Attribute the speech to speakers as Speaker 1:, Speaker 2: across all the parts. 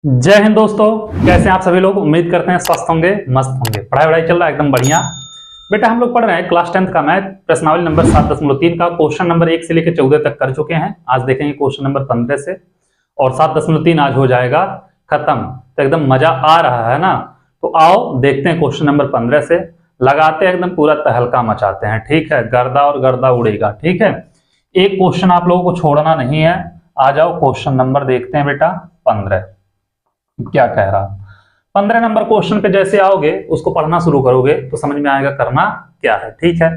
Speaker 1: जय हिंद दोस्तों, कैसे हैं आप सभी लोग। उम्मीद करते हैं स्वस्थ होंगे, मस्त होंगे। पढ़ाई वढ़ाई चल रहा है एकदम बढ़िया। बेटा हम लोग पढ़ रहे हैं क्लास 10th का मैथ प्रश्नावली नंबर 7.3 का क्वेश्चन नंबर 1 से लेकर 14 तक कर चुके हैं। आज देखेंगे क्वेश्चन नंबर 15 से और 7.3 आज हो जाएगा खत्म। तो एकदम मजा आ रहा है ना। तो आओ देखते हैं क्वेश्चन नंबर 15 से, लगाते हैं एकदम पूरा तहलका मचाते हैं। ठीक है, गर्दा और गर्दा उड़ेगा। ठीक है, एक क्वेश्चन आप लोगों को छोड़ना नहीं है। आ जाओ क्वेश्चन नंबर देखते हैं बेटा 15 क्या कह रहा। 15 नंबर क्वेश्चन पे जैसे आओगे उसको पढ़ना शुरू करोगे तो समझ में आएगा करना क्या है। ठीक है,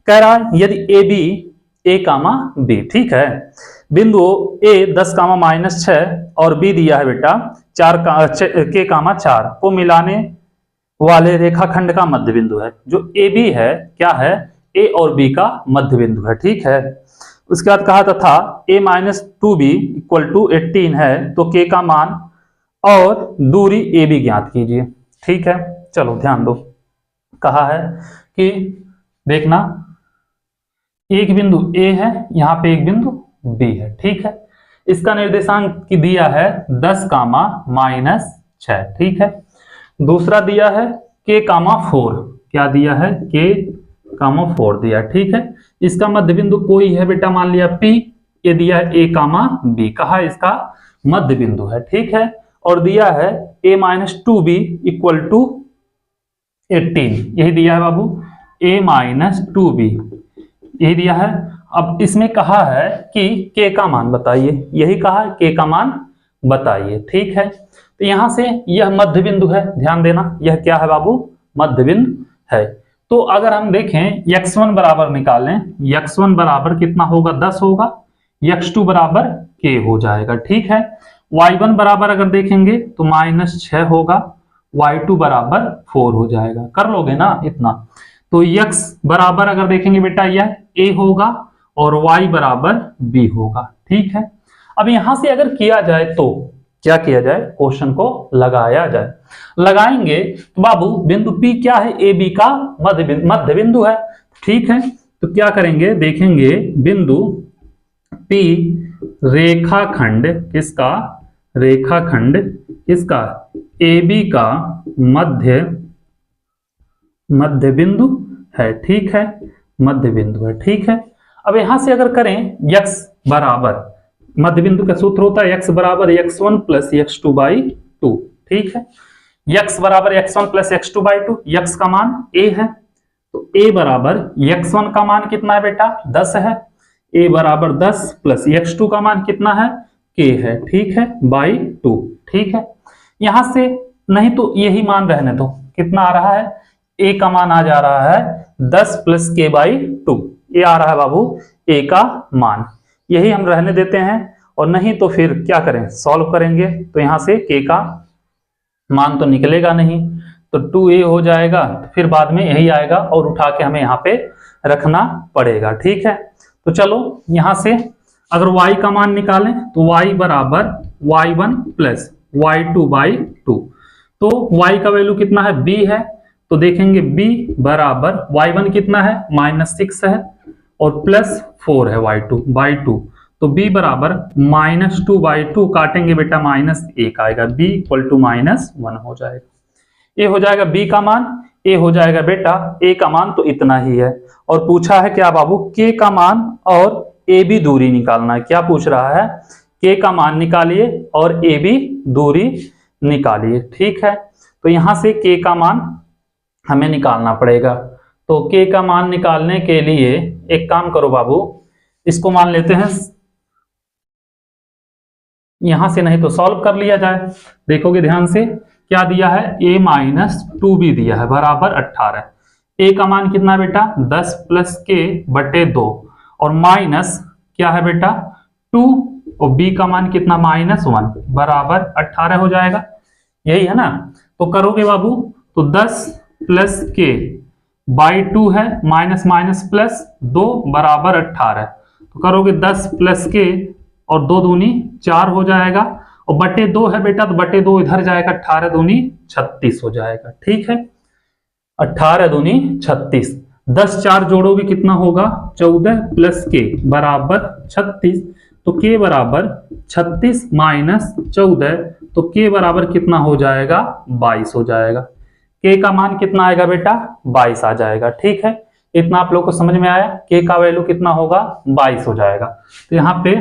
Speaker 1: कह रहा है यदि A B A comma B, ठीक है, बिंदु ए 10 कामा -6 और बी दिया है बेटा 4 के कामा 4 को मिलाने वाले रेखाखंड का मध्य बिंदु है। जो ए बी है क्या है, ए और बी का मध्य बिंदु है। ठीक है, उसके बाद कहा था a - 2b = 18 है तो k का मान और दूरी ए बी ज्ञात कीजिए। ठीक है, चलो ध्यान दो, कहा है कि देखना एक बिंदु ए है, यहां पे एक बिंदु बी है। ठीक है, इसका निर्देशांक की दिया है 10 कामा -6। ठीक है, दूसरा दिया है k कामा 4, क्या दिया है k कामा 4 दिया। ठीक है, इसका मध्य बिंदु कोई है बेटा, मान लिया P, ये दिया है a कामा b, कहा इसका मध्य बिंदु है। ठीक है, और दिया है a - 2b = 18, यही दिया है बाबू, a - 2b यही दिया है। अब इसमें कहा है कि k का मान बताइए, यही कहा है k का मान बताइए। ठीक है, तो यहां से यह मध्य बिंदु है, ध्यान देना यह क्या है बाबू, मध्य बिंदु है। तो अगर हम देखें x1 बराबर निकालें, x1 बराबर कितना होगा, 10 होगा, x2 बराबर k हो जाएगा। ठीक है, y1 बराबर अगर देखेंगे तो -6 होगा, y2 बराबर 4 हो जाएगा। कर लोगे ना इतना। तो x बराबर अगर देखेंगे बेटा यह a होगा और y बराबर b होगा। ठीक है, अब यहां से अगर किया जाए तो क्या किया जाए, क्वेश्चन को लगाया जाए। लगाएंगे तो बाबू बिंदु P क्या है, ए बी का मध्य बिंदु है। ठीक है, तो क्या करेंगे, देखेंगे बिंदु P रेखाखंड किसका, रेखाखंड किसका, ए बी का मध्य बिंदु है। ठीक है, मध्य बिंदु है। ठीक है, अब यहां से अगर करें x बराबर, मध्य बिंदु का सूत्र होता है x बराबर x1 + x2/2। ठीक है, x बराबर x1 + x2/2, x का मान a है तो a बराबर x1 का मान कितना है बेटा, 10 है, a बराबर 10 + x2 का मान कितना है, k है। ठीक है, /2। ठीक है, यहां से नहीं तो यही मान रहने दो, कितना आ रहा है, a का मान आ जा रहा है 10 + k/2, ये आ रहा है बाबू a का मान, यही हम रहने देते हैं। और नहीं तो फिर क्या करें, सॉल्व करेंगे तो यहां से k का मान तो निकलेगा नहीं, तो 2a हो जाएगा, फिर बाद में यही आएगा और उठा के हमें यहाँ पे रखना पड़ेगा। ठीक है, तो चलो यहां से अगर y का मान निकालें तो y बराबर y1 + y2/2, तो y का वैल्यू कितना है, b है, तो देखेंगे b बराबर y1 कितना है, -6 है और +4 है y2/2, तो b बराबर -2/2 काटेंगे बेटा -1 आएगा, b = -1 हो जाएगा। ये हो जाएगा b का मान, a हो जाएगा बेटा a का मान, तो इतना ही है। और पूछा है क्या बाबू, k का मान और a b दूरी निकालना है। क्या पूछ रहा है, k का मान निकालिए और a b दूरी निकालिए। ठीक है, तो यहां से k का मान हमें निकालना पड़ेगा। तो k का मान निकालने के लिए एक काम करो बाबू, इसको मान लेते हैं, यहां से नहीं तो सॉल्व कर लिया जाए। देखोगे ध्यान से, क्या दिया है, a - 2b दिया है बराबर 18, a का मान कितना है बेटा, 10 + k/2 और माइनस क्या है बेटा 2 और b का मान कितना -1 बराबर 18 हो जाएगा, यही है ना। तो करोगे बाबू तो 10 + k/2 है, -- +2 बराबर 18, तो करोगे 10 + k और 2 दूनी 4 हो जाएगा और /2 है बेटा, तो /2 इधर जाएगा, 18 दूनी 36 हो जाएगा। ठीक है, 18 दूनी 36, 10 4 जोड़ोगे कितना होगा, 14 + k बराबर 36, तो k बराबर 36 - 14 तो k बराबर कितना हो जाएगा 22 हो जाएगा। k का मान कितना आएगा बेटा 22 आ जाएगा। ठीक है, इतना आप लोग को समझ में आया। k का वैल्यू कितना होगा 22 हो जाएगा। तो यहाँ पे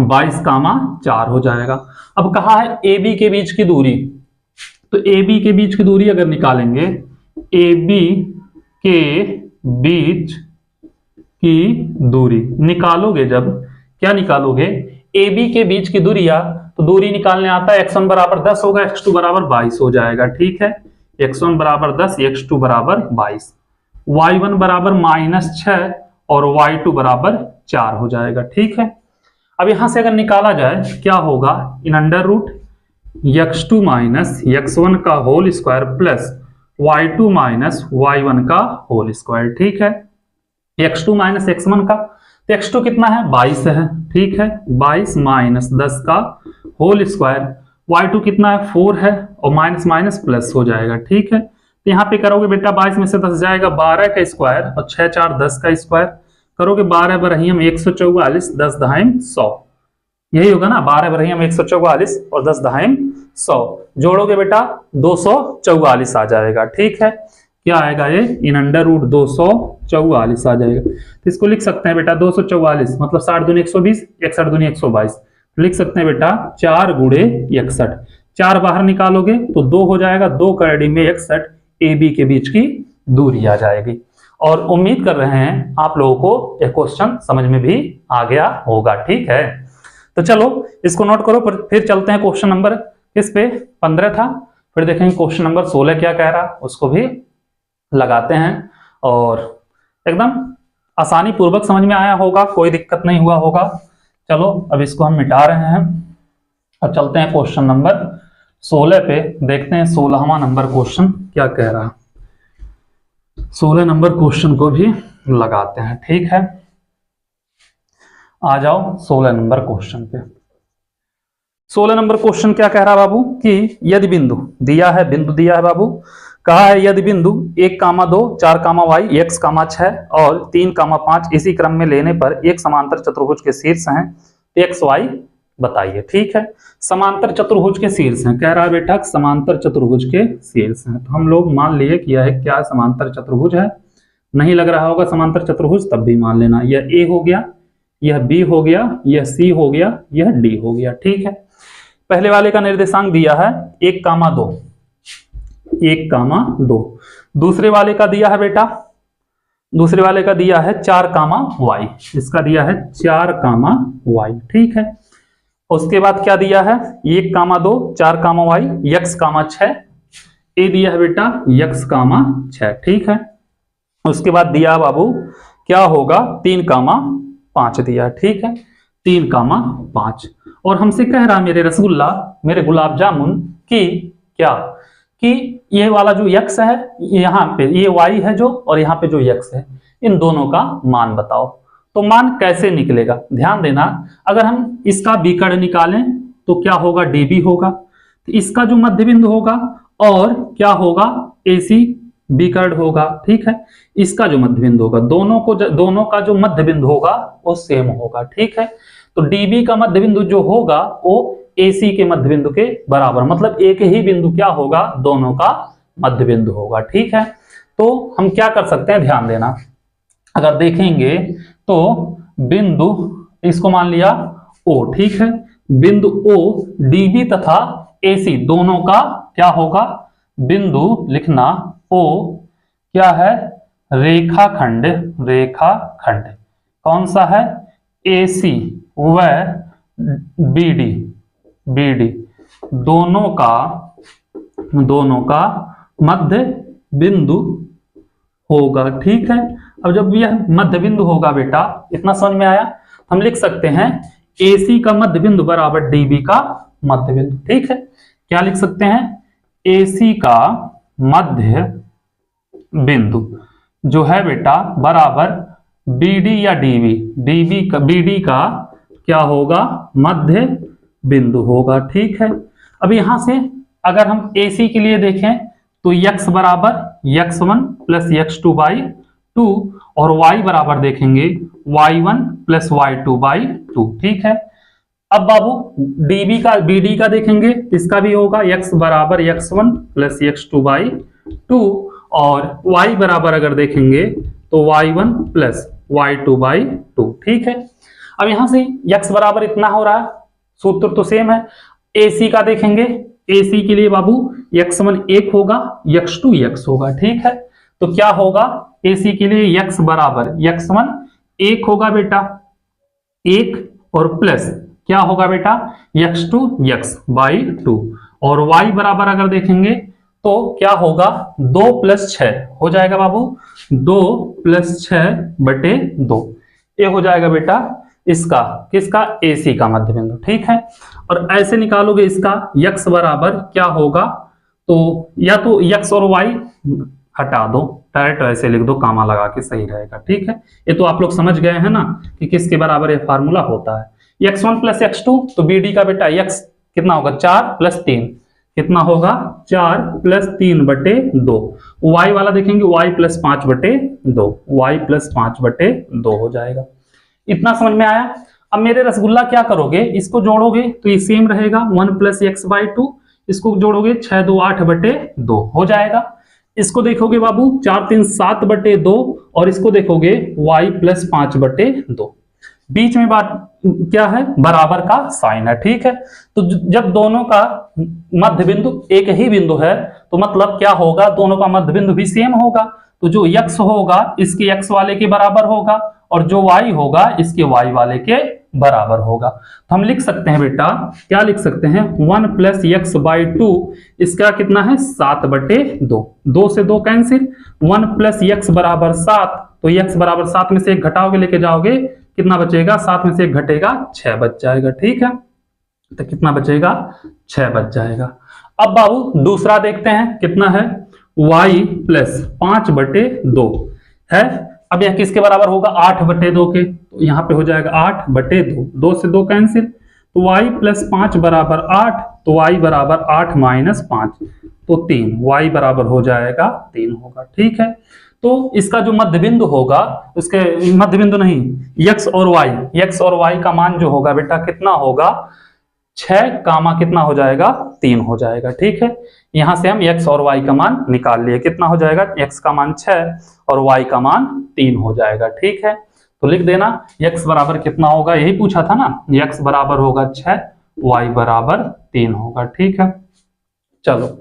Speaker 1: 22 कामा 4 हो जाएगा। अब कहा है ए बी के बीच की दूरी, तो ए बी के बीच की दूरी अगर निकालेंगे, ए बी के बीच की दूरी निकालोगे, जब क्या निकालोगे ए बी के बीच की दूरिया, तो दूरी निकालने आता है x1 बराबर 10 होगा, x2 बराबर 22 हो जाएगा। ठीक है, x1 बराबर 10, x2 बराबर 22, y1 बराबर -6 और y2 बराबर 4 हो जाएगा। ठीक है, अब यहां से अगर निकाला जाए क्या होगा, in under root x2 minus x1 का whole square plus y2 minus y1 का होल स्क्वायर। ठीक है, x2 माइनस x1 का, तो x2 कितना है 22 है। ठीक है, 22 माइनस 10 का होल स्क्वायर, y2 कितना है 4 है, और माइनस माइनस प्लस हो जाएगा। ठीक है, तो यहाँ पे करोगे बेटा 22 में से 10 जाएगा 12 का स्क्वायर, और 6 4 10 का स्क्वायर करोगे 12 बरहियम 144, 10 दहाइम 100, यही होगा ना, 12 बरहियम 144 और 10 दहाइम 100, जोड़ोगे बेटा 244 आ जाएगा। ठीक है, क्या आएगा ये, इन अंडर रूट 244 आ जाएगा। तो इसको लिख सकते हैं बेटा 244 मतलब 60 दूनी 120, 61 दूनी 122, लिख सकते हैं बेटा 4 गुणे 61, 4 बाहर निकालोगे तो 2 हो जाएगा, 2 कड़ी में 61 ए बी के बीच की दूरी आ जाएगी। और उम्मीद कर रहे हैं आप लोगों को यह क्वेश्चन समझ में भी आ गया होगा। ठीक है, तो चलो इसको नोट करो, फिर चलते हैं क्वेश्चन नंबर किस पे 15 था, फिर देखेंगे क्वेश्चन नंबर 16 क्या कह रहा, उसको भी लगाते हैं और एकदम आसानी पूर्वक समझ में आया होगा, कोई दिक्कत नहीं हुआ होगा। चलो अब इसको हम मिटा रहे हैं और चलते हैं क्वेश्चन नंबर 16 पे, देखते हैं 16वां नंबर क्वेश्चन क्या कह रहा है। 16 नंबर क्वेश्चन को भी लगाते हैं। ठीक है, आ जाओ 16 नंबर क्वेश्चन पे। 16 नंबर क्वेश्चन क्या कह रहा है बाबू कि यदि बिंदु दिया है, बिंदु दिया है बाबू, कहा है यदि बिंदु 1,2, 4,y, x,6 और 3,5 इसी क्रम में लेने पर एक समांतर चतुर्भुज के शीर्ष हैं, x y बताइए। ठीक है, समांतर चतुर्भुज के शीर्ष हैं, कह रहा है बेटा समांतर चतुर्भुज के शीर्ष हैं, तो हम लोग मान लिए कि यह क्या समांतर चतुर्भुज है, नहीं लग रहा होगा समांतर चतुर्भुज तब भी मान लेना, यह a हो गया, यह b हो गया, यह c हो गया, यह d हो गया। ठीक है, पहले वाले का निर्देशांक दिया है 1,2, 1,2, दूसरे वाले का दिया है बेटा, दूसरे वाले का दिया है 4,y, इसका दिया है 4,y। ठीक है, उसके बाद क्या दिया है 1,2, 4,y, x,6, ए दिया है बेटा x,6। ठीक है, उसके बाद दिया बाबू क्या होगा 3,5 दिया। ठीक है, 3,5, और हमसे कह रहा मेरे रसगुल्ला, मेरे गुलाब जामुन कि क्या, कि ये वाला जो x है, यहाँ पे ये y है जो, और यहाँ पे जो x है, इन दोनों का मान बताओ। तो मान कैसे निकलेगा, ध्यान देना, अगर हम इसका विकर्ण निकालें तो क्या होगा db होगा, तो इसका जो मध्य बिंदु होगा और क्या होगा AC विकर्ण होगा। ठीक है, इसका जो मध्य बिंदु होगा, दोनों का जो मध्य बिंदु होगा वो सेम होगा। ठीक है, तो db का मध्य बिंदु जो होगा वो AC के मध्य बिंदु के बराबर, मतलब एक ही बिंदु क्या होगा, दोनों का मध्य बिंदु होगा। ठीक है, तो हम क्या कर सकते हैं, ध्यान देना, अगर देखेंगे तो बिंदु इसको मान लिया O। ठीक है, बिंदु O dB तथा AC दोनों का क्या होगा, बिंदु लिखना O क्या है, रेखाखंड, रेखाखंड कौन सा है, AC व BD दोनों का मध्य बिंदु होगा। ठीक है, अब जब यह मध्य बिंदु होगा बेटा, इतना समझ में आया, हम लिख सकते हैं AC का मध्य बिंदु बराबर DB का मध्य बिंदु। ठीक है, क्या लिख सकते हैं, AC का मध्य बिंदु जो है बेटा बराबर BD या BD का क्या होगा, मध्य बिंदु होगा। ठीक है, अब यहां से अगर हम AC के लिए देखें तो x बराबर x1 प्लस x2 बाई 2 और y बराबर देखेंगे y1 प्लस y2 बाई 2। ठीक है, अब बाबू डीबी का बीडी का देखेंगे, इसका भी होगा x बराबर x1 प्लस x2 बाई 2, और y बराबर अगर देखेंगे तो y1 प्लस y2 बाई 2। ठीक है, अब यहां से x बराबर इतना हो रहा है, सूत्र तो सेम है। AC का देखेंगे, AC के लिए बाबू x1 1 होगा, x2 x होगा। ठीक है, तो क्या होगा AC के लिए x बराबर x1 1 होगा बेटा 1, और प्लस क्या होगा बेटा x2 x बाई 2, और y बराबर अगर देखेंगे तो क्या होगा 2 प्लस 6 हो जाएगा बाबू, 2 प्लस 6 बटे 2। ये हो जाएगा बेटा इसका किसका AC का मध्य बिंदु। ठीक है, और ऐसे निकालोगे इसका x बराबर क्या होगा, तो या तो x और y हटा दो, डायरेक्ट ऐसे लिख दो, कामा लगा के सही रहेगा। ठीक है, ये तो आप लोग समझ गए हैं ना कि किसके बराबर ये फार्मूला होता है, x1 प्लस x2। तो BD का बेटा x कितना होगा 4 प्लस 3, कितना होगा 4 प्लस 3 बटे 2। y वाला देखेंगे y प्लस 5 बटे 2, y प्लस 5 बटे 2 हो जाएगा। इतना समझ में आया। अब मेरे रसगुल्ला क्या करोगे, इसको जोड़ोगे तो ये सेम रहेगा 1 प्लस x बाई 2, इसको जोड़ोगे 6 2 8 बटे 2 हो जाएगा। इसको देखोगे बाबू 4 3 7 बटे 2, और इसको देखोगे y प्लस 5 बटे 2। बीच में बात क्या है, बराबर का साइन है। ठीक है, तो जब दोनों का मध्य बिंदु एक ही बिंदु है तो मतलब क्या होगा, दोनों का मध्य बिंदु भी सेम होगा, तो जो x होगा इसके x वाले के बराबर होगा, और जो y होगा इसके y वाले के बराबर होगा। तो हम लिख सकते हैं बेटा, क्या लिख सकते हैं 1 प्लस x बाई 2, इसका कितना है 7 बटे 2, 2 से 2 कैंसिल, 1 प्लस x बराबर 7, तो x बराबर 7 में से एक घटाओगे लेके जाओगे, कितना बचेगा 7 में से एक घटेगा 6 बच जाएगा। ठीक है, तो कितना बचेगा 6 बच जाएगा। अब बाबू दूसरा देखते हैं कितना है, y प्लस 5 बटे 2 है। अब यह किसके बराबर होगा 8 बटे 2 के, तो यहाँ पे हो जाएगा 8 बटे 2, 2 से 2 कैंसिल, तो y प्लस 5 बराबर 8, तो y बराबर 8 माइनस 5, तो 3, y बराबर हो जाएगा 3 होगा। ठीक है, तो इसका जो मध्य बिंदु होगा, उसके मध्य बिंदु नहीं x और y का मान जो होगा बेटा कितना होगा 6 कामा कितना हो जाएगा 3 हो जाएगा। ठीक है, यहां से हम x और y का मान निकाल लिए, कितना हो जाएगा x का मान 6 और y का मान 3 हो जाएगा। ठीक है, तो लिख देना x बराबर कितना होगा, यही पूछा था ना, x बराबर होगा 6, y बराबर 3 होगा। ठीक है, चलो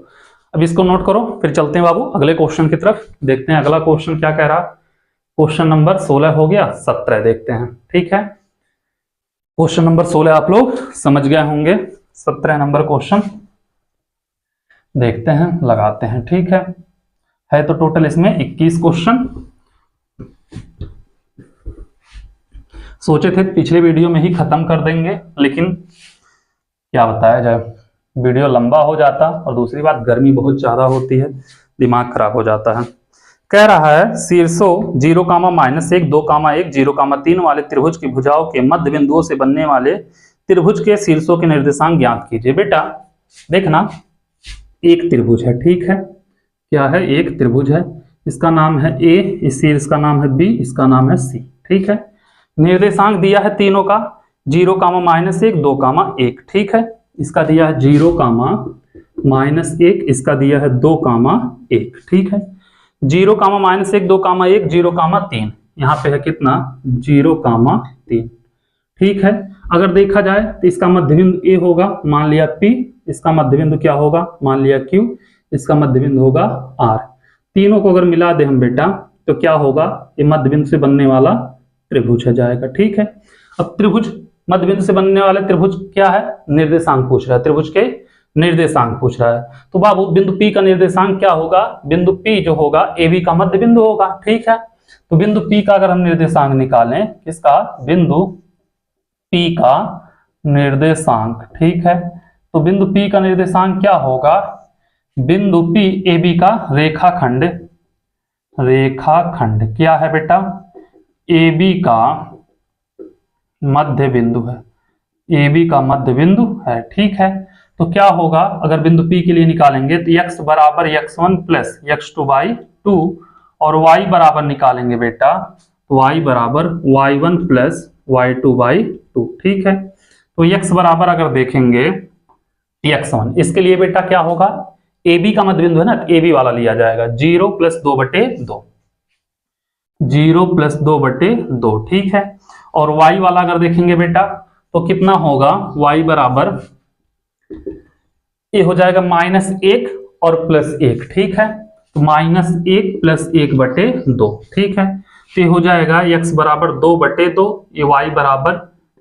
Speaker 1: अब इसको नोट करो, फिर चलते हैं बाबू अगले क्वेश्चन की तरफ, देखते हैं अगला क्वेश्चन क्या कह रहा। क्वेश्चन नंबर 16 हो गया, 17 देखते हैं। ठीक है, क्वेश्चन नंबर 16 आप लोग समझ गए होंगे, 17 नंबर क्वेश्चन देखते हैं, लगाते हैं। ठीक है तो टोटल इसमें 21 क्वेश्चन। सोचे थे पिछले वीडियो में ही खत्म कर देंगे, लेकिन क्या बताया जाए, वीडियो लंबा हो जाता, और दूसरी बात गर्मी बहुत ज्यादा होती है, दिमाग खराब हो जाता है। कह रहा है शीर्षों 0, -1, 2, 1, 0, 3 वाले त्रिभुज की भुजाओं के मध्य बिंदुओं से बनने वाले त्रिभुज के शीर्षों के निर्देशांक ज्ञात कीजिए। बेटा देखना, एक त्रिभुज है। ठीक है, क्या है, एक त्रिभुज है, इसका नाम है A, इस शीर्ष का नाम है B, इसका नाम है C। ठीक है, निर्देशांक दिया है तीनों का 0, -1, 2, 1। ठीक है, इसका दिया है 0, -1, इसका दिया है 2, 1। ठीक है, 0, -1, 2, 1, 0, 3, यहाँ पे है कितना 0, 3। ठीक है, अगर देखा जाए तो इसका मध्य बिंदु A होगा, मान लिया P, इसका मध्य बिंदु क्या होगा, मान लिया Q, इसका मध्य बिंदु होगा R। तीनों को अगर मिला दे हम बेटा तो क्या होगा, ये मध्य बिंदु से बनने वाला त्रिभुज है जाएगा। ठीक है, अब त्रिभुज मध्य बिंदु से बनने वाले त्रिभुज क्या है, निर्देशांक पूछ रहा है, त्रिभुज के निर्देशांक पूछ रहा है। तो बाबू बिंदु P का निर्देशांक क्या होगा, बिंदु P जो होगा AB का मध्य बिंदु होगा। ठीक है, तो बिंदु P का अगर हम निर्देशांक निकालें, किसका, बिंदु P का निर्देशांक। ठीक है, तो बिंदु P का निर्देशांक क्या होगा, बिंदु P AB का रेखाखंड, रेखाखंड क्या है बेटा, AB का मध्य बिंदु है, AB का मध्य बिंदु है। ठीक है, तो क्या होगा, अगर बिंदु P के लिए निकालेंगे तो x बराबर x1 प्लस x2 बाई 2, और y बराबर निकालेंगे बेटा तो y बराबर y1 प्लस y2 बाई 2। ठीक है, तो x बराबर अगर देखेंगे x1, इसके लिए बेटा क्या होगा, AB का मध्य बिंदु है ना, AB वाला लिया जाएगा 0 + 2/2, 0 + 2/2, ठीक है। और y वाला अगर देखेंगे बेटा तो कितना होगा, y बराबर ये हो जाएगा -1 और +1, ठीक है। तो -1 + 1/2, ठीक है। तो ये हो जाएगा x बराबर 2/2, ये y बराबर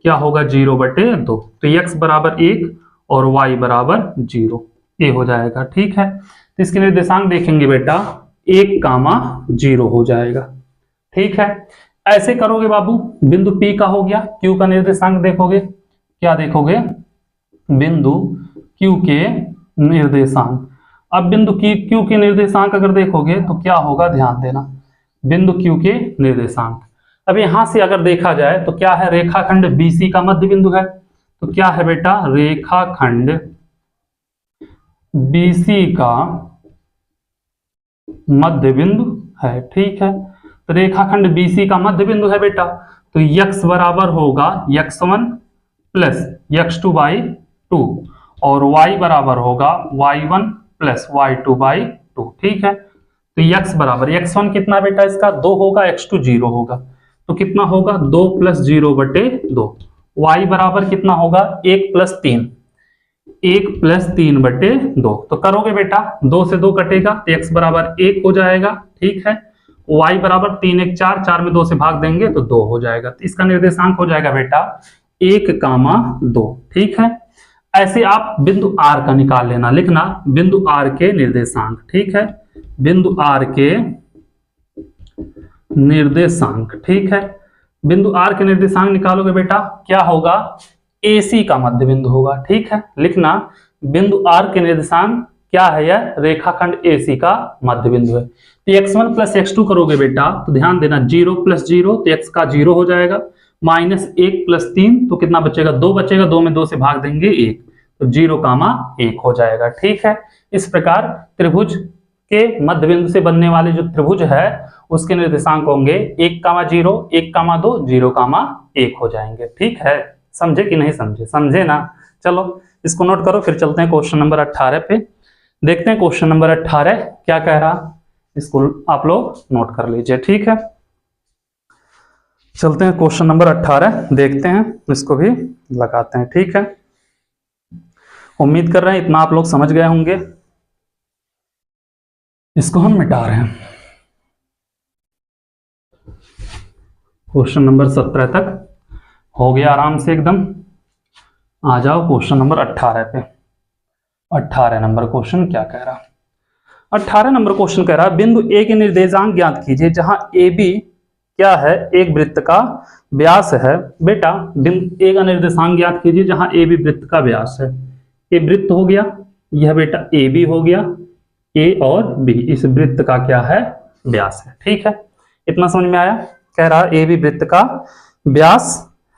Speaker 1: क्या होगा 0/2। तो x बराबर 1 और y बराबर 0, ये हो जाएगा, ठीक है। तो इसके निर्देशांक देखेंगे बेटा 1,0 हो जाएगा, ठीक है। ऐसे करोगे बाबू, बिंदु P का हो गया, Q का निर्देशांक देखोगे, क्या देखोगे, बिंदु Q के निर्देशांक। अब बिंदु Q के निर्देशांक अगर देखोगे तो क्या होगा, ध्यान देना, बिंदु Q के निर्देशांक। अब यहां से अगर देखा जाए तो क्या है, रेखाखंड BC का मध्य बिंदु है। तो क्या है बेटा, रेखाखंड BC का मध्य बिंदु है, ठीक है। तो रेखाखंड BC का मध्य बिंदु है बेटा, तो x बराबर होगा x1 + x2/2 और y बराबर होगा y1 + y2/2, ठीक है। तो x बराबर, x1 कितना बेटा इसका 2 होगा, x2 0 होगा, तो कितना होगा 2 + 0/2, y बराबर कितना होगा 1 + 3, 1 + 3/2। तो करोगे बेटा 2 से 2 कटेगा तो x बराबर 1 हो जाएगा, ठीक है। y बराबर 3 1 4, 4 में 2 से भाग देंगे तो 2 हो जाएगा। तो इसका निर्देशांक हो जाएगा बेटा 1,2, ठीक है। ऐसे आप बिंदु R का निकाल लेना, लिखना बिंदु R के निर्देशांक, ठीक है, बिंदु R के निर्देशांक, ठीक है। बिंदु R के निर्देशांक निकालोगे बेटा क्या होगा, AC का मध्य बिंदु होगा, ठीक है। लिखना बिंदु R के निर्देशांक क्या है, यह रेखाखंड AC का मध्य बिंदु है। तो x1 + x2 करोगे बेटा तो ध्यान देना 0 + 0 तो x का 0 हो जाएगा, -1 + 3 तो कितना बचेगा 2 बचेगा, 2 में 2 से भाग देंगे 1, तो 0,1 हो जाएगा, ठीक है। इस प्रकार त्रिभुज के मध्य बिंदु से बनने वाले जो त्रिभुज है उसके निर्देशांक होंगे 1,0 1,2 0,1 हो जाएंगे, ठीक है। समझे कि नहीं समझे, समझे ना। चलो इसको नोट करो, फिर चलते हैं क्वेश्चन नंबर 18 पे। देखते हैं क्वेश्चन नंबर 18 क्या कह रहा, इसको आप लोग नोट कर लीजिए, ठीक है। चलते हैं क्वेश्चन नंबर 18 देखते हैं, इसको भी लगाते हैं, ठीक है। उम्मीद कर रहे हैं इतना आप लोग समझ गए होंगे। इसको हम मिटा रहे हैं, क्वेश्चन नंबर 17 तक हो गया आराम से एकदम। आ जाओ क्वेश्चन नंबर 18 पे। 18 नंबर क्वेश्चन क्या कह रहा, 18 नंबर क्वेश्चन कह रहा बिंदु A के निर्देशांक ज्ञात कीजिए जहां AB क्या है, एक वृत्त का व्यास है। बेटा बिंदु A का निर्देशांक ज्ञात कीजिए जहां AB वृत्त का व्यास है। ये वृत्त हो गया, यह बेटा AB हो गया, A और B इस वृत्त का क्या है, व्यास है, ठीक है। इतना समझ में आया। कह रहा AB वृत्त का व्यास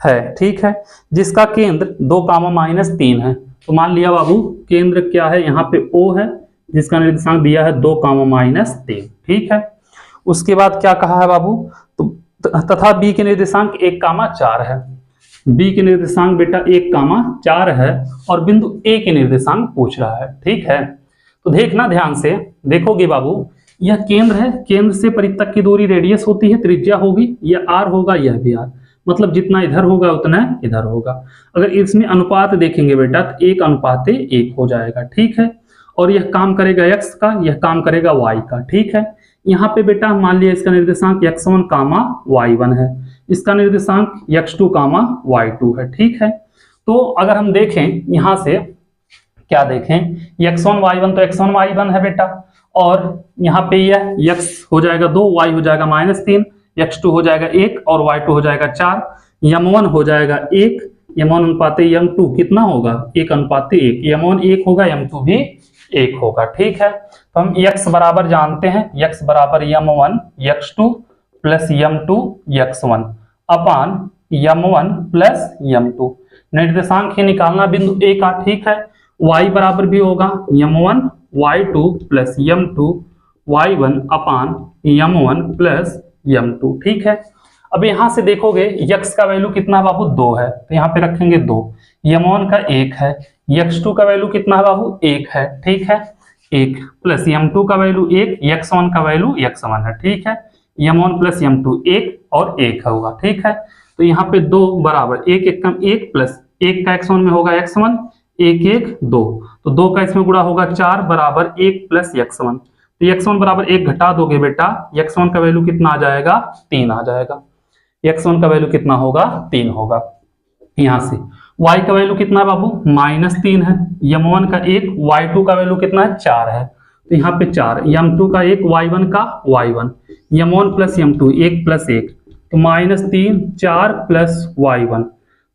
Speaker 1: है, ठीक है, जिसका केंद्र 2,-3 है। तो मान लिया बाबू केंद्र क्या है, यहाँ पे O है जिसका निर्देशांक दिया है 2,-3, ठीक है। उसके बाद क्या कहा है बाबू, तो तथा B के निर्देशांक 1,4 है। B के निर्देशांक बेटा 1,4 है और बिंदु A के निर्देशांक पूछ रहा है, ठीक है। तो देखना ध्यान से, देखोगे बाबू यह केंद्र है, केंद्र से परिध तक की दूरी रेडियस होती है, त्रिज्या होगी, यह r होगा, यह भी r, मतलब जितना इधर होगा उतना इधर होगा। अगर इसमें अनुपात देखेंगे बेटा तो 1:1 हो जाएगा, ठीक है। और यह काम करेगा x का, यह काम करेगा y का, ठीक है। यहाँ पे बेटा मान लिया इसका निर्देशांक x1, y1 है, इसका निर्देशांक x2, y2 है, ठीक है। तो अगर हम देखें यहाँ से क्या देखें, x1 y1 तो x1 y1 है बेटा, और यहाँ पे यह x हो जाएगा 2, y हो जाएगा -3, x2 हो जाएगा 1 और y2 हो जाएगा 4, m1 हो जाएगा 1, m1 अनुपात m2 कितना होगा 1:1, m1 1 होगा, m2 भी 1 होगा, ठीक है। तो हम x बराबर जानते हैं, x बराबर m1 x2 plus m2 x1 अपान m1 प्लस m2। निर्देशांक ही निकालना बिंदु A का, ठीक है। y बराबर भी होगा m1 y2 plus m2 y1 अपान m1 प्लस m2, ठीक है। अब यहाँ से देखोगे यक्स का वैल्यू कितना है बाबू 2 है, तो यहाँ पे रखेंगे 2। यम1 का 1 है, यक्स2 का वैल्यू कितना है बाबू 1 है, ठीक है 1 प्लस यम2 का वैल्यू 1, यक्स1 का वैल्यू x1 है, ठीक है यम1 प्लस यम2 1 और 1 होगा, ठीक है। तो यहाँ पे 2 बराबर 1 1 कम 1 प्लस 1 का x1 में होगा x1, 1 1 2, तो 2 का इसमें गुणा होगा 4 बराबर 1 प्लस x1, तो x1 बराबर 1 घटा दोगे बेटा, x1 का वैल्यू कितना आ जाएगा 3 आ जाएगा, x1 का वैल्यू कितना होगा 3 होगा। यहाँ से y का वैल्यू कितना है बाबू -3 है, यम1 का 1, y2 का वैल्यू कितना है 4 है, तो यहाँ पे 4, यम2 का 1, y1 का y1, यम1 प्लस यम2 1 प्लस 1, तो -3 4 प्लस y1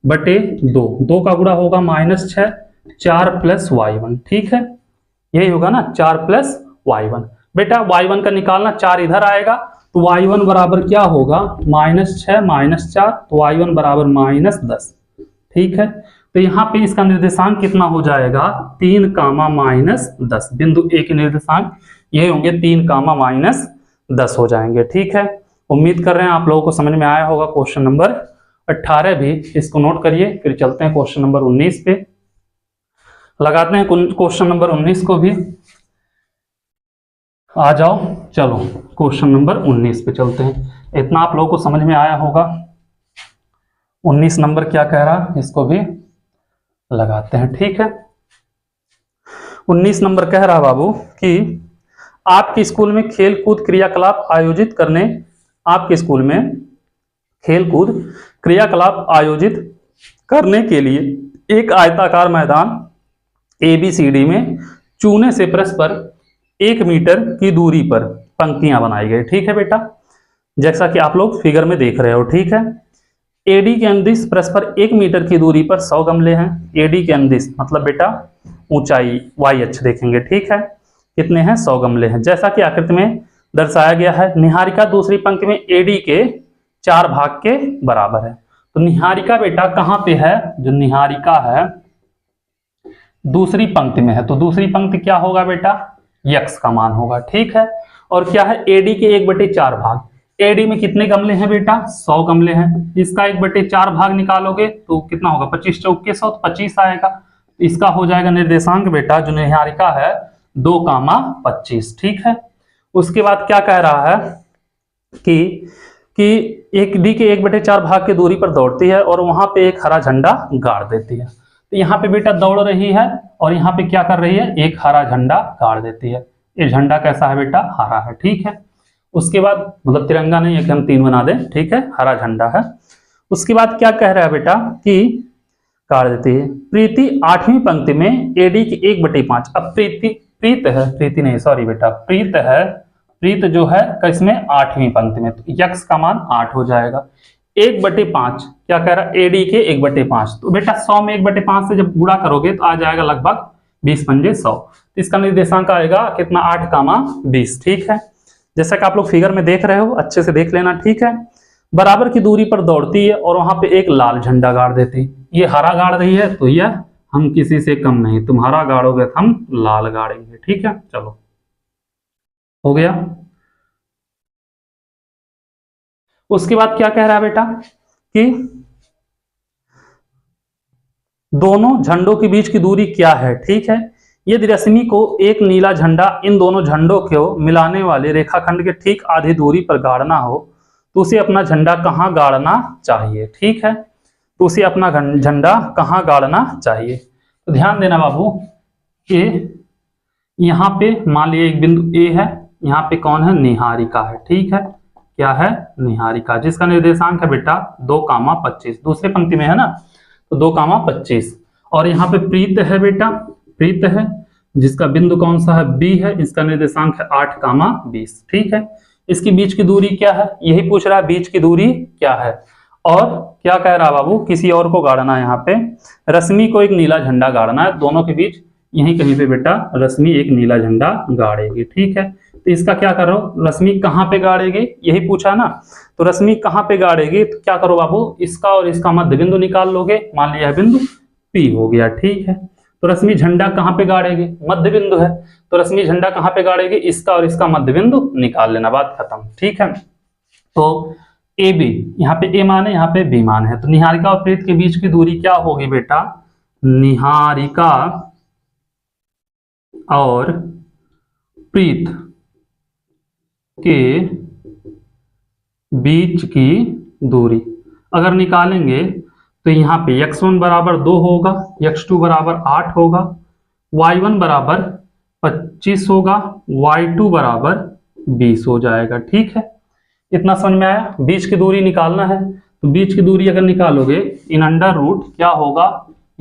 Speaker 1: बटे 2, 2 का गुणा होगा -6 4 प्लस y1, ठीक है यही होगा ना 4 प्लस y1। बेटा y1 का निकालना, 4 इधर आएगा तो y1 बराबर क्या होगा -6 -4, तो y1 बराबर -10, ठीक है। तो यहाँ पे इसका निर्देशांक कितना हो जाएगा 3, -10, बिंदु ए के निर्देशांक ये होंगे 3, -10 हो जाएंगे, ठीक है। उम्मीद कर रहे हैं आप लोगों को समझ में आया होगा क्वेश्चन नंबर 18 भी, इसको नोट करिए। फिर चलते हैं क्वेश्चन नंबर 19 पे, लगाते हैं क्वेश्चन नंबर 19 को भी, आ जाओ चलो क्वेश्चन नंबर 19 पे चलते हैं। इतना आप लोगों को समझ में आया होगा। 19 नंबर क्या कह रहा, इसको भी लगाते हैं, ठीक है। 19 नंबर कह रहा बाबू कि आपके स्कूल में खेल कूद क्रियाकलाप आयोजित करने, आपके स्कूल में खेल कूद क्रियाकलाप आयोजित करने के लिए एक आयताकार मैदान ABCD में चूने से परस्पर 1 मीटर की दूरी पर पंक्तियां बनाई गई, ठीक है बेटा, जैसा कि आप लोग फिगर में देख रहे हो, ठीक है। AD के अनुदिश परस्पर 1 मीटर की दूरी पर 100 गमले हैं। AD के अनुदिश मतलब बेटा ऊंचाई y अक्ष देखेंगे, ठीक है, कितने हैं 100 गमले हैं, जैसा कि आकृति में दर्शाया गया है। निहारिका दूसरी पंक्ति में AD के 4 भाग के बराबर है। तो निहारिका बेटा कहाँ पे है, जो निहारिका है दूसरी पंक्ति में है, तो दूसरी पंक्ति क्या होगा बेटा यक्स का मान होगा, ठीक है। और क्या है AD के 1/4 भाग, AD में कितने गमले हैं बेटा 100 गमले हैं, इसका 1/4 भाग निकालोगे तो कितना होगा 25 चौके 100, तो 25 आएगा। इसका हो जाएगा निर्देशांक बेटा जो निहारिका है 2, 25, ठीक है। उसके बाद क्या कह रहा है कि एक D के 1/4 भाग की दूरी पर दौड़ती है और वहां पे एक हरा झंडा गाड़ देती है। तो यहाँ पे बेटा दौड़ रही है और यहाँ पे क्या कर रही है, एक हरा झंडा गाड़ देती है। ये झंडा कैसा है बेटा हरा है, ठीक है। उसके बाद मतलब तिरंगा नहीं है कि हम 3 बना दें, ठीक है, हरा झंडा है। उसके बाद क्या कह रहा है बेटा कि गाड़ देती है। प्रीति 8वीं पंक्ति में AD की 1/5, अब प्रीत है, प्रीति नहीं सॉरी बेटा प्रीत है, प्रीत जो है इसमें 8वीं पंक्ति में, तो यक्स का मान 8 हो जाएगा। 1/5 क्या कह रहा है AD के 1/5, तो बेटा 100 में 1/5 से जब गुणा करोगे तो आ जाएगा लगभग 20 पंजे 100, तो इसका निर्देशांक आएगा कितना 8, 20, ठीक है। जैसा कि आप लोग फिगर में देख रहे हो, अच्छे से देख लेना, ठीक है। बराबर की दूरी पर दौड़ती है और वहां पे एक लाल झंडा गाड़ देती, ये हरा गाड़ रही है तो यह हम किसी से कम नहीं, तुम हरा गाड़ोगे तो हम लाल गाड़ेंगे, ठीक है। चलो हो गया। उसके बाद क्या कह रहा है बेटा कि दोनों झंडों के बीच की दूरी क्या है, ठीक है। यदि रश्मि को एक नीला झंडा इन दोनों झंडों को मिलाने वाले रेखाखंड के ठीक आधी दूरी पर गाड़ना हो तो उसे अपना झंडा कहाँ गाड़ना चाहिए, ठीक है। तो उसे अपना झंडा कहाँ गाड़ना चाहिए, तो ध्यान देना बाबू कि यहाँ पे मान लिया एक बिंदु A है, यहाँ पे कौन है निहारिका है, ठीक है, क्या है निहारिका, जिसका निर्देशांक है बेटा 2, 25, दूसरे पंक्ति में है ना, तो 2, 25। और यहाँ पे प्रीत है बेटा, प्रीत है जिसका बिंदु कौन सा है B है, इसका निर्देशांक है 8, 20, ठीक है। इसकी बीच की दूरी क्या है, यही पूछ रहा है बीच की दूरी क्या है। और क्या कह रहा है बाबू किसी और को गाड़ना है, यहाँ पे रश्मि को एक नीला झंडा गाड़ना है, दोनों के बीच यहीं कहीं पे बेटा रश्मि एक नीला झंडा गाड़ेगी, ठीक है। तो इसका क्या करो, रश्मि कहाँ पे गाड़ेगी यही पूछा ना, तो रश्मि कहाँ पे गाड़ेगी, तो क्या करो बाबू इसका और इसका मध्य बिंदु निकाल लोगे, मान लिया बिंदु P हो गया, ठीक है। तो रश्मि झंडा कहाँ पे गाड़ेगी, मध्य बिंदु है, तो रश्मि झंडा कहाँ पे गाड़ेगी, इसका और इसका मध्य बिंदु निकाल लेना, बात खत्म, ठीक है। तो ए बी, यहाँ पे ए मान है, यहाँ पे बी मान है, तो निहारिका और प्रीत के बीच की दूरी क्या होगी बेटा? निहारिका और प्रीत के बीच की दूरी अगर निकालेंगे तो यहाँ पे x1 बराबर 2 होगा, x2 बराबर 8 होगा, y1 बराबर 25 होगा, y2 बराबर 20 हो जाएगा। ठीक है, इतना समझ में आया? बीच की दूरी निकालना है, तो बीच की दूरी अगर निकालोगे इन अंडर रूट क्या होगा?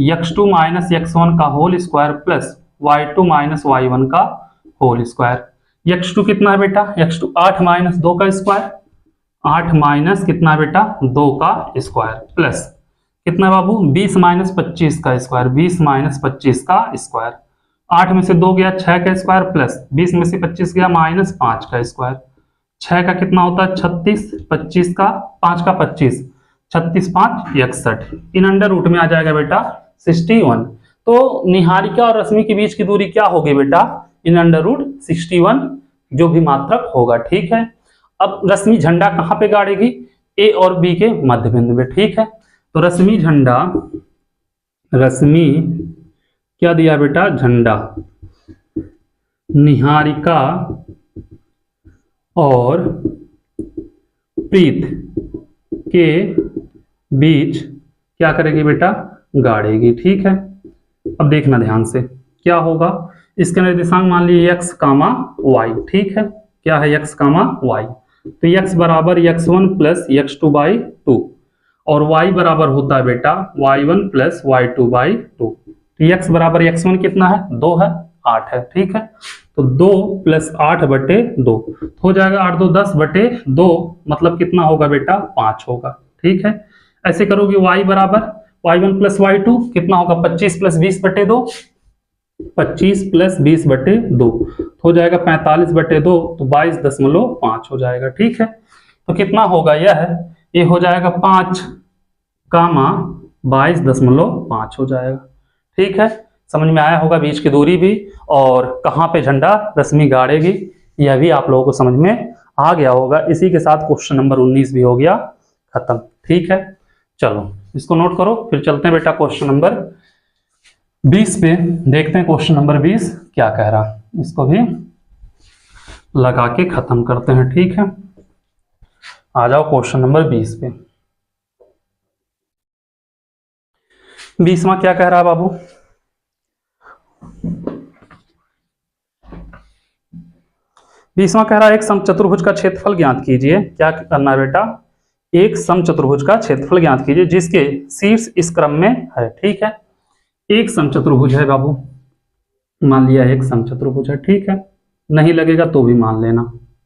Speaker 1: x2 माइनस x1 का whole square plus y2 minus y1 का होल स्क्वायर। x2 कितना है बेटा? x2 8 माइनस 2 का स्क्वायर, 8 माइनस कितना बेटा? 2 का स्क्वायर प्लस कितना बाबू? 20 माइनस 25 का स्क्वायर, 20 माइनस 25 का स्क्वायर, 8 में से 2 गया 6 का स्क्वायर प्लस 20 में से 25 गया माइनस 5 का स्क्वायर, 6 का कितना होता है? 36, 25 का 5 का 25, 36 5 61, इन अंडर रूट में आ जाएगा बेटा 61। तो निहारिका और रश्मि के बीच की दूरी क्या होगी बेटा? इन अंडर रूट 61 जो भी मात्रक होगा। ठीक है, अब रश्मि झंडा कहां पे गाड़ेगी? ए और बी के मध्य बिंदु में। ठीक है, तो रश्मि झंडा, रश्मि क्या दिया बेटा? झंडा निहारिका और प्रीत के बीच क्या करेगी बेटा? गाड़ेगी। ठीक है, अब देखना ध्यान से क्या होगा। इसके निर्देशांक मान लीजिए x कामा y। ठीक है, क्या है? x कामा y, तो x बराबर x1 प्लस x2 बाई 2 और y बराबर होता है बेटा y1 प्लस y2 बाई 2। तो x बराबर x1 कितना है? 2 है, 8 है। ठीक है, तो 2 प्लस 8 बटे 2 हो जाएगा 8 2 10 बटे 2, मतलब कितना होगा बेटा? 5 होगा। ठीक है, ऐसे करोगे y बराबर y1 प्लस y2 कितना होगा? 25 प्लस 20 बटे 2, 25 प्लस 20 बटे 2 हो जाएगा 45 बटे 2, तो 22.5 हो जाएगा। ठीक है, तो कितना होगा? ये हो जाएगा 5 कामा 22.5 हो जाएगा। ठीक है, समझ में आया होगा बीच की दूरी भी और कहाँ पे झंडा रश्मि गाड़ेगी, यह भी आप लोगों को समझ में आ गया होगा। इसी के साथ क्वेश्चन नंबर 19 भी हो गया खत्म। ठीक है, चलो इसको नोट करो, फिर चलते हैं बेटा क्वेश्चन नंबर 20 पे, देखते हैं क्वेश्चन नंबर 20 क्या कह रहा, इसको भी लगा के खत्म करते हैं। ठीक है, आ जाओ क्वेश्चन नंबर 20 पे। 20वां क्या कह रहा है बाबू? 20वां कह रहा है एक समचतुर्भुज का क्षेत्रफल ज्ञात कीजिए। क्या करना है बेटा? एक समचतुर्भुज का क्षेत्रफल ज्ञात कीजिए जिसके शीर्ष इस क्रम में है। ठीक है, एक समचतुर्भुज है बाबू, मान लिया एक समचतुर्भुज है। ठीक है, नहीं लगेगा तो भी मान लेना।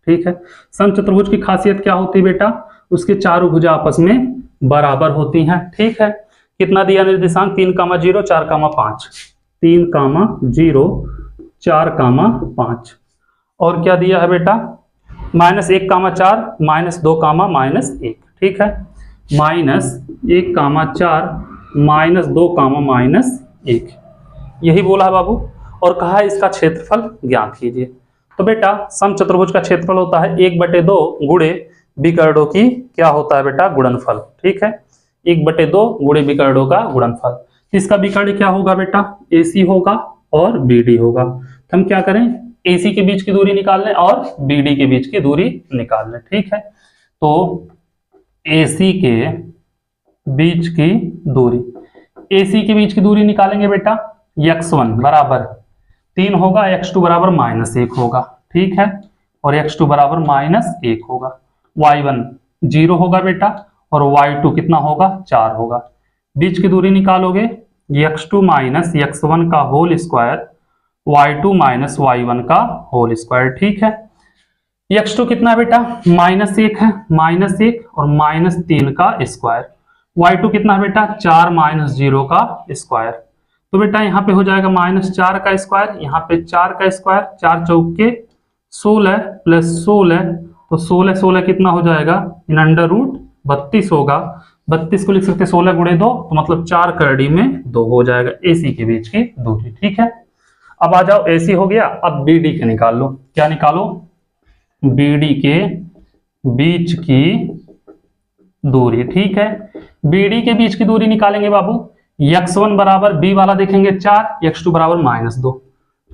Speaker 1: ठीक है, समचतुर्भुज की खासियत क्या होती है बेटा? उसके चारों भुजा आपस में बराबर होती हैं। ठीक है, कितना दिया निर्देशांक? 3, 0, 4, 5, 3, 0, 4, 5 और क्या दिया है बेटा? -1, 4, -2, -1। ठीक है, -1, 4, -2, -1 यही बोला है बाबू, और कहा है इसका क्षेत्रफल ज्ञात कीजिए। तो बेटा समचतुर्भुज का क्षेत्रफल होता है 1/2 गुणे विकर्णों की क्या होता है बेटा? गुणनफल। ठीक है, 1/2 गुणे विकर्णों का गुणनफल। इसका विकर्ण क्या होगा बेटा? AC होगा और BD होगा। तो हम क्या करें? AC के बीच की दूरी निकाल लें और BD के बीच की दूरी निकाल लें। ठीक है, तो AC के बीच की दूरी, AC के बीच की दूरी निकालेंगे बेटा, x1 बराबर 3 होगा, x2 बराबर -1 होगा। ठीक है, और x2 बराबर -1 होगा, y1 0 होगा बेटा और y2 कितना होगा? 4 होगा। बीच की दूरी निकालोगे x2 माइनस x1 का whole square, y2 minus y1 का होल स्क्वायर। ठीक है, x2 कितना है बेटा? -1 है, -1 और -3 का स्क्वायर, y2 कितना है बेटा? 4 -0 का स्क्वायर। तो बेटा यहाँ पे हो जाएगा -4 का स्क्वायर, यहाँ पे 4 का स्क्वायर, 4 चौके 16 प्लस 16, तो 16 16 कितना हो जाएगा? इन अंडर रूट 32 होगा। 32 को लिख सकते 16 गुणे 2, तो मतलब 4 करड़ी में 2 हो जाएगा AC के बीच की दूरी। ठीक है, अब आ जाओ AC हो गया, अब BD के निकाल लो। क्या निकालो? BD के बीच की दूरी, ठीक है। BD के बीच की दूरी निकालेंगे बाबू, x1 बराबर b वाला देखेंगे 4, x2 बराबर -2,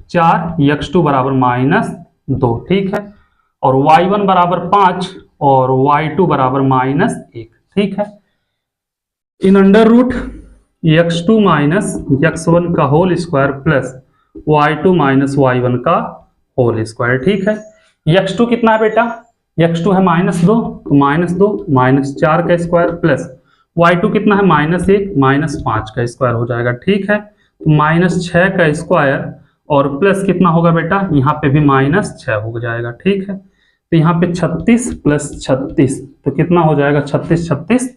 Speaker 1: 4 x2 बराबर -2, ठीक है। और y1 बराबर 5 और y2 बराबर -1, ठीक है। In under root x2 minus x1 का whole square plus y2 minus y1 का होल स्क्वायर, ठीक है। x2 कितना है बेटा, x2 है -2, तो -2 -4 का स्क्वायर प्लस y2 कितना है -1 -5 का स्क्वायर हो जाएगा, ठीक है। तो -6 का स्क्वायर और प्लस कितना होगा बेटा, यहाँ पे भी -6 हो जाएगा, ठीक है। तो यहाँ पे 36 प्लस 36 तो कितना हो जाएगा, 36 36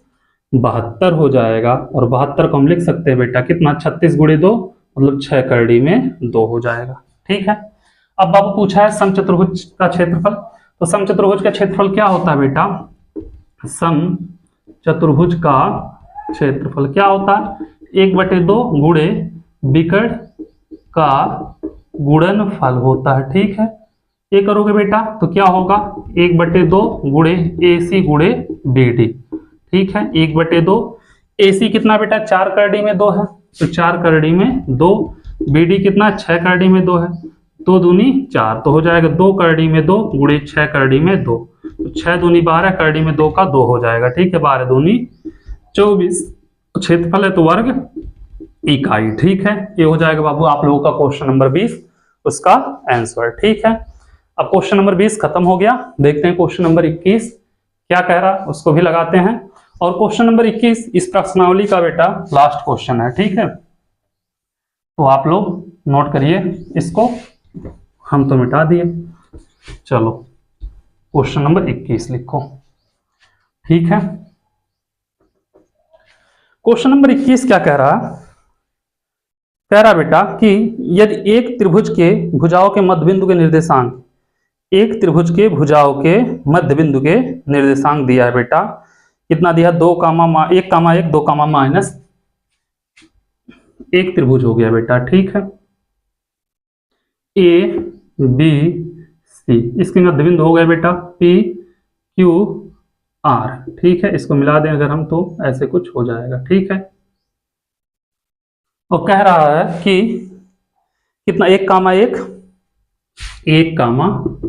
Speaker 1: 72 हो जाएगा। और 72 को हम लिख सकते हैं बेटा कितना, 36 गुणे 2 मतलब 6 करड़ी में 2 हो जाएगा, ठीक है। अब बाबू पूछा है समचतुर्भुज का क्षेत्रफल, तो समचतुर्भुज का क्षेत्रफल क्या होता है बेटा, समचतुर्भुज का क्षेत्रफल क्या होता है, 1/2 गुणे विकर्ण का गुणनफल होता है, ठीक है। ये करोगे बेटा तो क्या होगा, 1/2 गुणे AC गुणे BD, ठीक है। 1/2 AC कितना बेटा, 4 करड़ी में 2 है, तो 4 करड़ी में 2, BD कितना 6 करड़ी में 2 है, 2 दूनी 4, तो हो जाएगा 2 करड़ी में 2 गुणे 6 करड़ी में 2, तो 6 दूनी 12 करड़ी में 2 का 2 हो जाएगा, ठीक है। 12 दूनी 24, क्षेत्रफल है तो वर्ग इकाई, ठीक है। ये हो जाएगा बाबू आप लोगों का क्वेश्चन नंबर 20 उसका आंसर, ठीक है। अब क्वेश्चन नंबर 20 खत्म हो गया, देखते हैं क्वेश्चन नंबर 21 क्या कह रहा है, उसको भी लगाते हैं। और क्वेश्चन नंबर 21 इस प्रश्नावली का बेटा लास्ट क्वेश्चन है, ठीक है। तो आप लोग नोट करिए इसको, हम तो मिटा दिए, चलो क्वेश्चन नंबर 21 लिखो, ठीक है। क्वेश्चन नंबर 21 क्या कह रहा बेटा कि यदि एक त्रिभुज के भुजाओं के मध्यबिंदु के निर्देशांक, एक त्रिभुज के भुजाओं के मध्यबिंदु के निर्देशांक दिया है बेटा, कितना दिया, 2, 1, 1, 2, माइनस, एक त्रिभुज हो गया बेटा, ठीक है। ABC, इसके मध्यबिंदु हो गए बेटा PQR, ठीक है। इसको मिला दें अगर हम तो ऐसे कुछ हो जाएगा, ठीक है। और कह रहा है कि कितना, 1, 1, 1,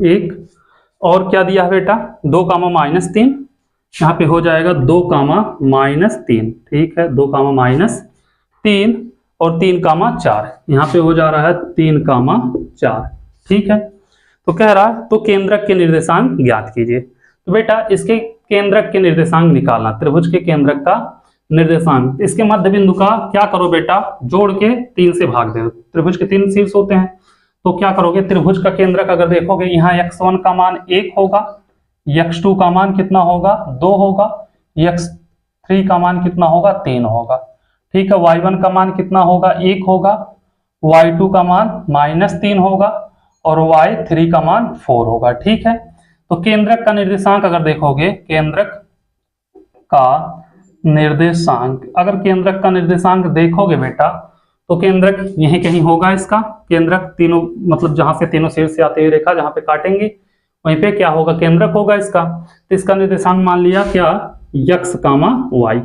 Speaker 1: 1 और क्या दिया है बेटा, 2, -3, यहाँ पे हो जाएगा 2, -3, ठीक है। 2, -3 और 3, 4, यहाँ पे हो जा रहा है 3, 4, ठीक है। तो कह रहा है तो केंद्रक के निर्देशांक ज्ञात कीजिए। तो बेटा इसके केंद्रक के निर्देशांक निकालना, त्रिभुज के केंद्रक का निर्देशांक, इसके मध्य बिंदु का क्या करो बेटा, जोड़ के 3 से भाग दे। त्रिभुज के 3 शीर्ष होते हैं, तो क्या करोगे, त्रिभुज का केंद्रक अगर देखोगे यहाँ x1 का मान 1 होगा, x2 का मान कितना होगा 2 होगा, x3 का मान कितना होगा 3 होगा, ठीक है। y1 का मान कितना होगा 1 होगा, y2 का मान -3 होगा और y3 का मान 4 होगा, ठीक है। तो केंद्रक का निर्देशांक अगर देखोगे, केंद्रक का निर्देशांक, अगर केंद्रक का निर्देशांक देखोगे बेटा तो केंद्रक यहीं कहीं होगा, इसका केंद्रक तीनों मतलब जहां से तीनों शीर्ष से आते हुए रेखा जहां पे काटेंगे वहीं पे क्या होगा, केंद्रक होगा इसका। तो इसका निर्देशांक मान लिया क्या, x, y।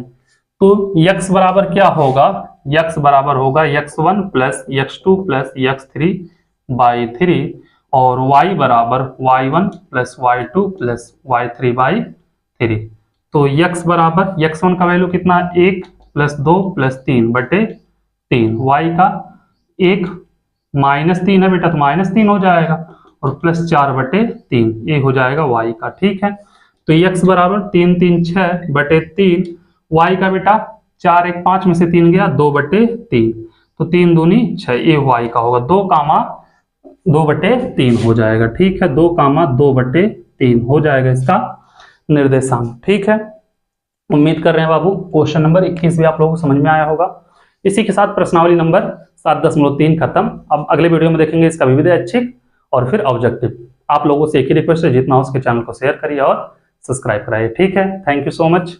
Speaker 1: तो x बराबर क्या होगा, x बराबर होगा x1 plus x2 plus x3/3 और y बराबर y1 plus y2 plus y3/3। तो x बराबर x1 का वैल्यू कितना, 1 प्लस 2 प्लस 3/3, y का 1 -3 है बेटा तो -3 हो जाएगा और प्लस 4/3 ये हो जाएगा y का, ठीक है। तो x बराबर 3, 3, 6/3, y का बेटा 4, 1, 5 में से 3 गया 2/3, तो 3 दूनी 6, ये y का होगा 2, 2/3 हो जाएगा, ठीक है। 2, 2/3 हो जाएगा इसका निर्देशांक, ठीक है। उम्मीद कर रहे हैं बाबू क्वेश्चन नंबर 21 भी आप लोगों को समझ में आया होगा। इसी के साथ प्रश्नावली नंबर 7.3 खत्म। अब अगले वीडियो में देखेंगे इसका विविध ऐच्छिक और फिर ऑब्जेक्टिव। आप लोगों से एक ही रिक्वेस्ट है, जितना हो उसके चैनल को शेयर करिए और सब्सक्राइब कराइए, ठीक है। Thank you so much.